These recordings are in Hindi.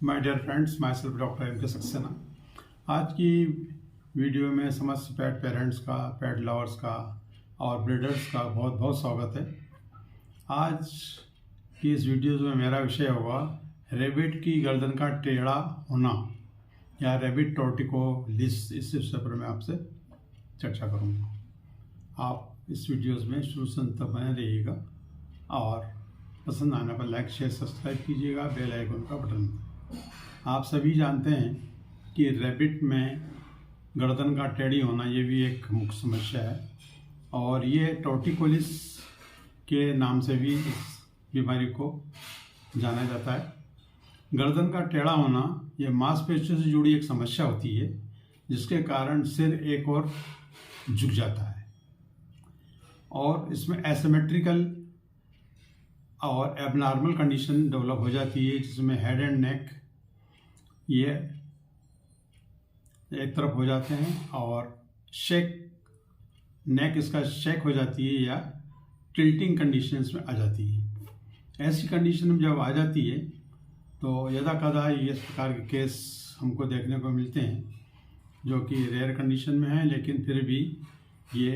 My dear friends, myself doctor M K Saxena. आज की वीडियो में समस्त पेट पेरेंट्स का, पेट लवर्स का और ब्रीडर्स का बहुत बहुत स्वागत है। आज की इस वीडियो में मेरा विषय होगा रैबिट की गर्दन का टेढ़ा होना या रैबिट टॉर्टिकोलिस। इस विषय पर मैं आपसे चर्चा करूँगा। आप इस वीडियोज़ में शुरू से अंत तक बने रहिएगा और पसंद आने पर लाइक शेयर सब्सक्राइब कीजिएगा, बेल आइकन का बटन। आप सभी जानते हैं कि रैबिट में गर्दन का टेढ़ी होना ये भी एक मुख्य समस्या है और ये टॉर्टिकोलिस के नाम से भी इस बीमारी को जाना जाता है। गर्दन का टेढ़ा होना ये मांसपेशियों से जुड़ी एक समस्या होती है जिसके कारण सिर एक और झुक जाता है और इसमें एसिमेट्रिकल और एबनॉर्मल कंडीशन डेवलप हो जाती है जिसमें हेड एंड नेक ये एक तरफ हो जाते हैं और नेक इसका शेक हो जाती है या टिल्टिंग कंडीशंस में आ जाती है। ऐसी कंडीशन में जब आ जाती है तो यदा कदा ये इस प्रकार के केस हमको देखने को मिलते हैं जो कि रेयर कंडीशन में है, लेकिन फिर भी ये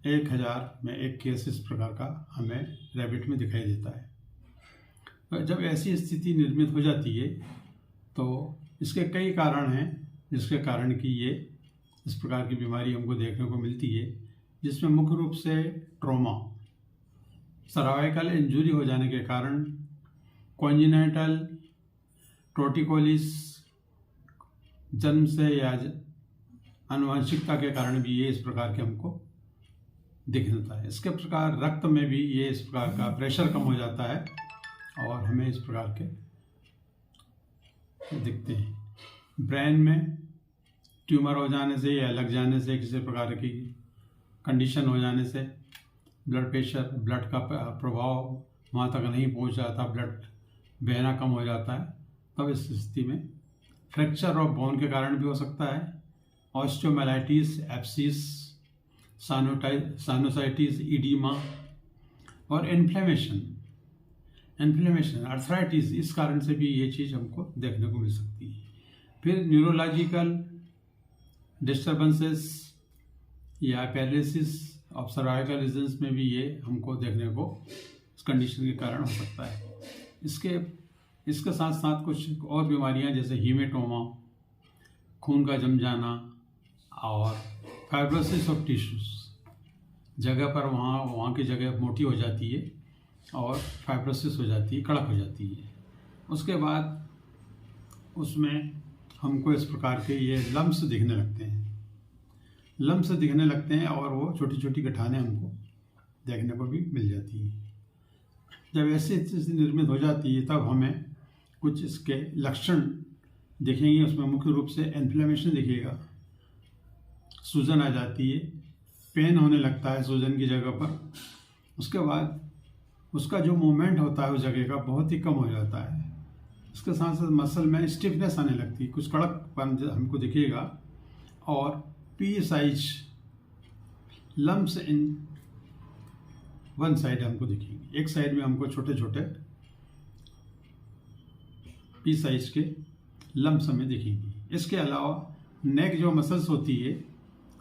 1000 में एक केस इस प्रकार का हमें रैबिट में दिखाई देता है। तो जब ऐसी स्थिति निर्मित हो जाती है तो इसके कई कारण हैं जिसके कारण कि ये इस प्रकार की बीमारी हमको देखने को मिलती है, जिसमें मुख्य रूप से ट्रॉमा, सर्वाइकल इंजरी हो जाने के कारण, कॉन्जेनिटल टॉर्टिकोलिस जन्म से या आनुवंशिकता के कारण भी ये इस प्रकार के हमको दिखता है। इसके प्रकार रक्त में भी ये इस प्रकार का प्रेशर कम हो जाता है और हमें इस प्रकार के दिखते हैं। ब्रेन में ट्यूमर हो जाने से या लग जाने से, किसी प्रकार की कंडीशन हो जाने से, ब्लड प्रेशर, ब्लड का प्रभाव वहाँ तक नहीं पहुँच जाता, ब्लड बहना कम हो जाता है, तब इस स्थिति में फ्रैक्चर ऑफ बोन के कारण भी हो सकता है। ऑस्टियोमाइलाइटिस, एब्सिस, साइनोसाइटिस, इडीमा और इन्फ्लेमेशन, अर्थराइटिस, इस कारण से भी ये चीज़ हमको देखने को मिल सकती है। फिर न्यूरोलॉजिकल डिस्टर्बेंसेस या पैरालिसिस ऑफ सर्वाइकल रीजन्स में भी ये हमको देखने को इस कंडीशन के कारण हो सकता है। इसके साथ साथ कुछ और बीमारियां जैसे हीमेटोमा, खून का जम जाना और फाइब्रोसिस ऑफ टिश्यूज, जगह पर वहाँ की जगह मोटी हो जाती है और फाइब्रोसिस हो जाती है, कड़क हो जाती है। उसके बाद उसमें हमको इस प्रकार के ये लम्स दिखने लगते हैं और वो छोटी छोटी गठाने हमको देखने को भी मिल जाती है। जब ऐसी स्थिति निर्मित हो जाती है तब हमें कुछ इसके लक्षण दिखेंगे। उसमें मुख्य रूप से इन्फ्लेमेशन दिखेगा, सूजन आ जाती है, पेन होने लगता है सूजन की जगह पर। उसके बाद उसका जो मूवमेंट होता है उस जगह का बहुत ही कम हो जाता है। इसके साथ साथ मसल में स्टिफनेस आने लगती है, कुछ कड़कपन हमको दिखेगा और pea size lumps in one side हमको दिखेंगे। एक साइड में हमको छोटे छोटे पी साइज के लम्स हमें दिखेंगी। इसके अलावा नेक जो मसल्स होती है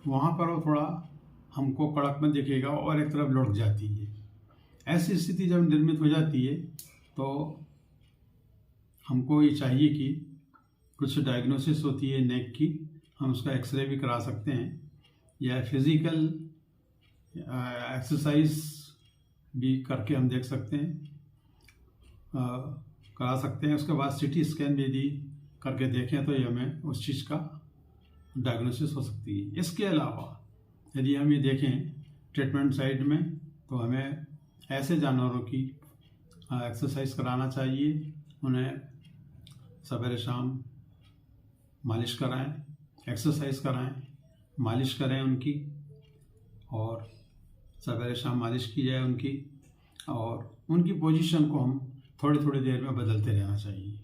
वहाँ पर वो थोड़ा हमको कड़कपन दिखेगा और एक तरफ लुढ़क जाती है। ऐसी स्थिति जब निर्मित हो जाती है तो हमको ये चाहिए कि कुछ डायग्नोसिस होती है नेक की, हम उसका एक्सरे भी करा सकते हैं या फिजिकल एक्सरसाइज भी करके हम देख सकते हैं, करा सकते हैं। उसके बाद सीटी स्कैन भी यदि करके देखें तो ये हमें उस चीज़ का डायग्नोसिस हो सकती है। इसके अलावा यदि हम ये देखें ट्रीटमेंट साइड में तो हमें ऐसे जानवरों की एक्सरसाइज कराना चाहिए, उन्हें सवेरे शाम मालिश कराएं, एक्सरसाइज कराएं, मालिश करें उनकी, और सवेरे शाम मालिश की जाए उनकी, और उनकी पोजीशन को हम थोड़ी थोड़ी देर में बदलते रहना चाहिए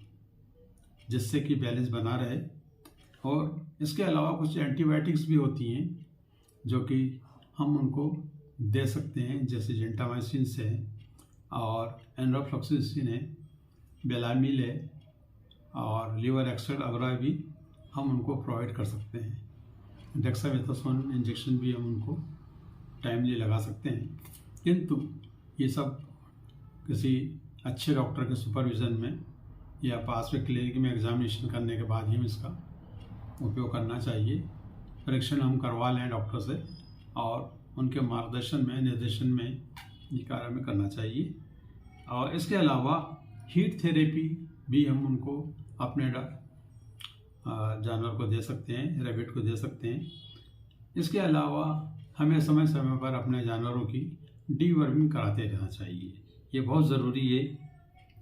जिससे कि बैलेंस बना रहे। और इसके अलावा कुछ एंटीबायोटिक्स भी होती हैं जो कि हम उनको दे सकते हैं, जैसे जेंटामाइसिन से और एनरोफ्लॉक्सासिन है, बेलामिल है और लीवर एक्सट्रैक्ट वगैरह भी हम उनको प्रोवाइड कर सकते हैं। डेक्सामेथासोन इंजेक्शन भी हम उनको टाइमली लगा सकते हैं, किंतु ये सब किसी अच्छे डॉक्टर के सुपरविज़न में या पास में क्लिनिक में एग्जामिनेशन करने के बाद ही हम इसका उपयोग करना चाहिए। परीक्षण हम करवा लें डॉक्टर से और उनके मार्गदर्शन में निर्देशन में ये कार्य हमें करना चाहिए। और इसके अलावा हीट थेरेपी भी हम उनको अपने जानवर को दे सकते हैं, रैबिट को दे सकते हैं। इसके अलावा हमें समय समय पर अपने जानवरों की डीवर्मिंग कराते रहना चाहिए, ये बहुत ज़रूरी है।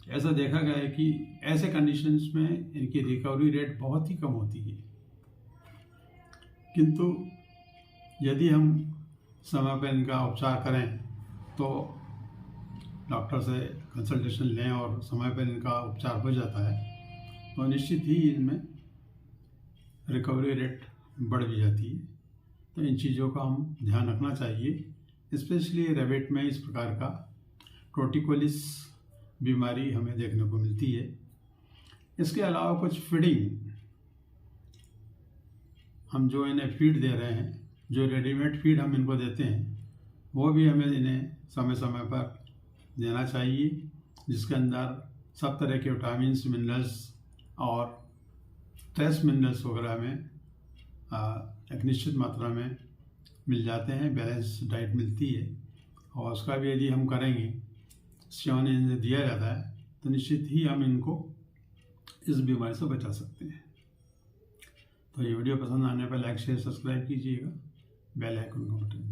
ऐसा देखा गया है कि ऐसे कंडीशंस में इनकी रिकवरी रेट बहुत ही कम होती है, किंतु यदि हम समय पर इनका उपचार करें तो डॉक्टर से कंसल्टेशन लें और समय पर इनका उपचार हो जाता है तो निश्चित ही इनमें रिकवरी रेट बढ़ भी जाती है। तो इन चीज़ों का हम ध्यान रखना चाहिए। स्पेशली रैबिट में इस प्रकार का टोर्टिकोलिस बीमारी हमें देखने को मिलती है। इसके अलावा कुछ फीडिंग, हम जो इन्हें फीड दे रहे हैं, जो रेडीमेड फीड हम इनको देते हैं, वो भी हमें इन्हें समय समय पर देना चाहिए, जिसके अंदर सब तरह के विटामिन्स, मिनरल्स और ट्रेस मिनरल्स वगैरह में एक निश्चित मात्रा में मिल जाते हैं। बैलेंस डाइट मिलती है और उसका भी यदि हम करेंगे, सेवन इन्हें दिया जाता है, तो निश्चित ही हम इनको इस बीमारी से बचा सकते हैं। तो ये वीडियो पसंद आने पर लाइक शेयर सब्सक्राइब कीजिएगा, बेल आइकन का बटन